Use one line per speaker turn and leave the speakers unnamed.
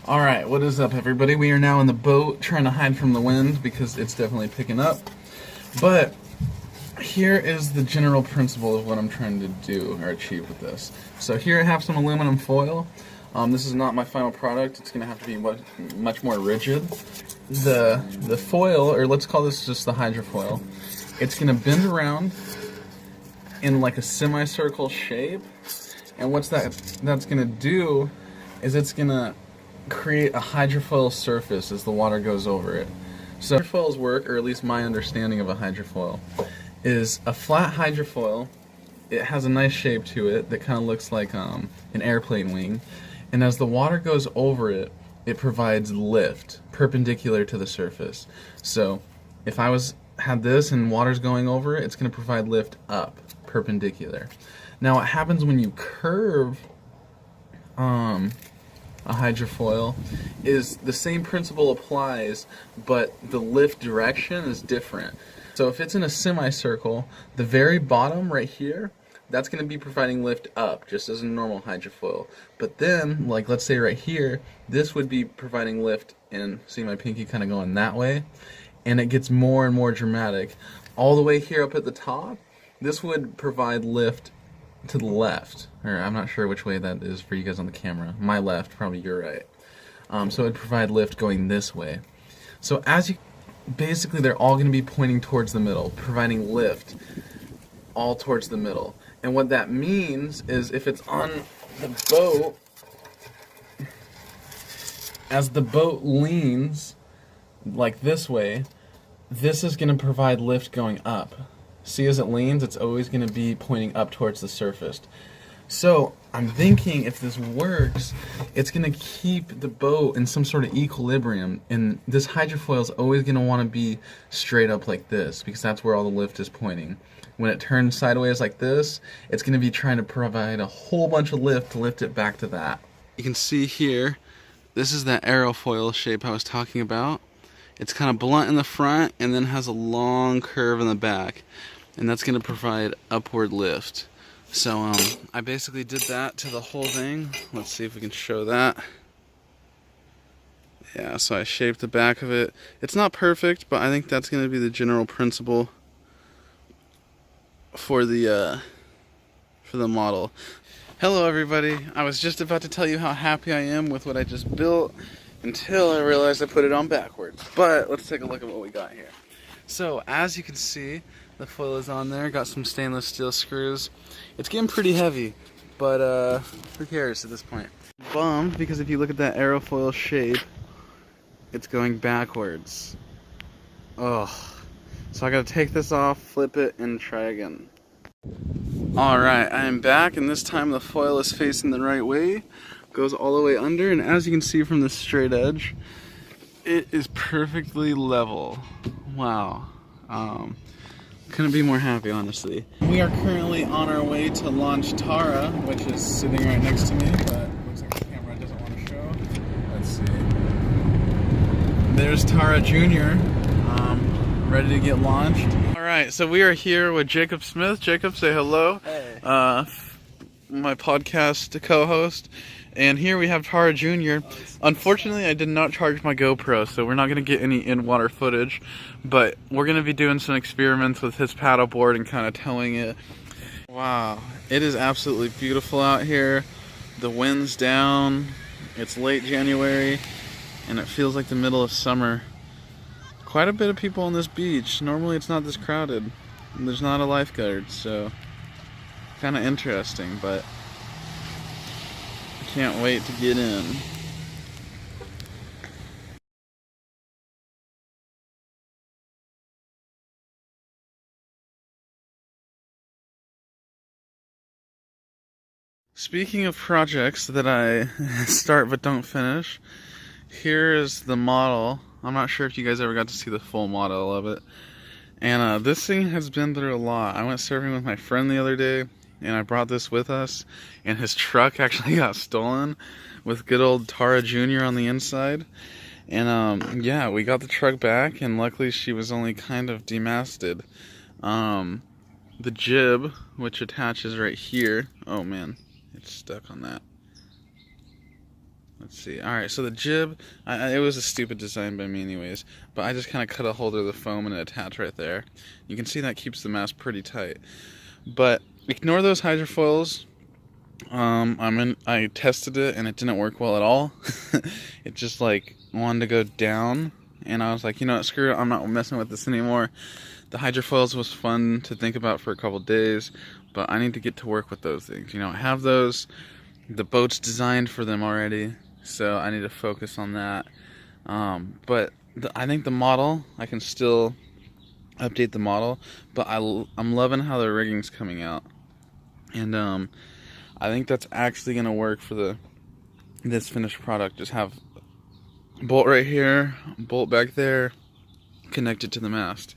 Alright, what is up everybody? We are now in the boat trying to hide from the wind because it's definitely picking up. But here is the general principle of what I'm trying to do or achieve with this. So here I have some aluminum foil. This is not my final product. It's going to have to be much more rigid. The foil, or let's call this just the hydrofoil, it's going to bend around in like a semicircle shape. And what's that's going to do is it's going to create a hydrofoil surface as the water goes over it. So hydrofoils work, or at least my understanding of a hydrofoil, is a flat hydrofoil. It has a nice shape to it that kind of looks like an airplane wing, and as the water goes over it, it provides lift perpendicular to the surface. So if I had this and water's going over it, it's going to provide lift up perpendicular. Now what happens when you curve a hydrofoil is the same principle applies, but the lift direction is different. So if it's in a semicircle, the very bottom right here, that's going to be providing lift up, just as a normal hydrofoil. But then, like let's say right here, this would be providing lift, and see my pinky kind of going that way, and it gets more and more dramatic. All the way here up at the top, this would provide lift to the left, or I'm not sure which way that is for you guys on the camera. My left, probably your right. So it would provide lift going this way. So basically they're all going to be pointing towards the middle, providing lift all towards the middle. And what that means is if it's on the boat, as the boat leans like this way, this is going to provide lift going up. See, as it leans, it's always going to be pointing up towards the surface. So I'm thinking if this works, it's going to keep the boat in some sort of equilibrium, and this hydrofoil is always going to want to be straight up like this because that's where all the lift is pointing. When it turns sideways like this, it's going to be trying to provide a whole bunch of lift to lift it back to that. You can see here, this is that aerofoil shape I was talking about. It's kind of blunt in the front and then has a long curve in the back. And that's going to provide upward lift. So I basically did that to the whole thing. Let's see if we can show that. Yeah, so I shaped the back of it. It's not perfect, but I think that's going to be the general principle for the model. Hello everybody. I was just about to tell you how happy I am with what I just built until I realized I put it on backwards. But let's take a look at what we got here. So as you can see, the foil is on there, got some stainless steel screws. It's getting pretty heavy, but who cares at this point? Bummed because if you look at that aerofoil shape, it's going backwards. Ugh. So I gotta take this off, flip it, and try again. Alright, I am back, and this time the foil is facing the right way. Goes all the way under, and as you can see from the straight edge, it is perfectly level. Wow. Couldn't be more happy, honestly. We are currently on our way to launch Tara, which is sitting right next to me, but looks like the camera doesn't want to show. Let's see. There's Tara Jr., ready to get launched. Alright, so we are here with Jacob Smith. Jacob, say hello.
Hey.
My podcast co-host. And here we have Tara Jr. Unfortunately, I did not charge my GoPro, so we're not going to get any in-water footage. But we're going to be doing some experiments with his paddleboard and kind of towing it. Wow, it is absolutely beautiful out here. The wind's down. It's late January, and it feels like the middle of summer. Quite a bit of people on this beach. Normally it's not this crowded. There's not a lifeguard, so kind of interesting, but can't wait to get in. Speaking of projects that I start but don't finish, here is the model. I'm not sure if you guys ever got to see the full model of it. And this thing has been through a lot. I went surfing with my friend the other day, and I brought this with us, and his truck actually got stolen with good old Tara Jr. on the inside. And yeah, we got the truck back, and luckily she was only kind of demasted. The jib, which attaches right here, oh man, it's stuck on that. Let's see. Alright, so the jib, it was a stupid design by me anyways, but I just kind of cut a hold of the foam and attach right there. You can see that keeps the mast pretty tight. But ignore those hydrofoils. I tested it and it didn't work well at all. It just like wanted to go down, and I was like, you know what, screw it, I'm not messing with this anymore. The hydrofoils was fun to think about for a couple days, but I need to get to work with those things. You know, I have those, the boat's designed for them already, so I need to focus on that. But I think the model, I can still update the model, but I'm loving how the rigging's coming out. And I think that's actually going to work for this finished product. Just have bolt right here, bolt back there, connected to the mast.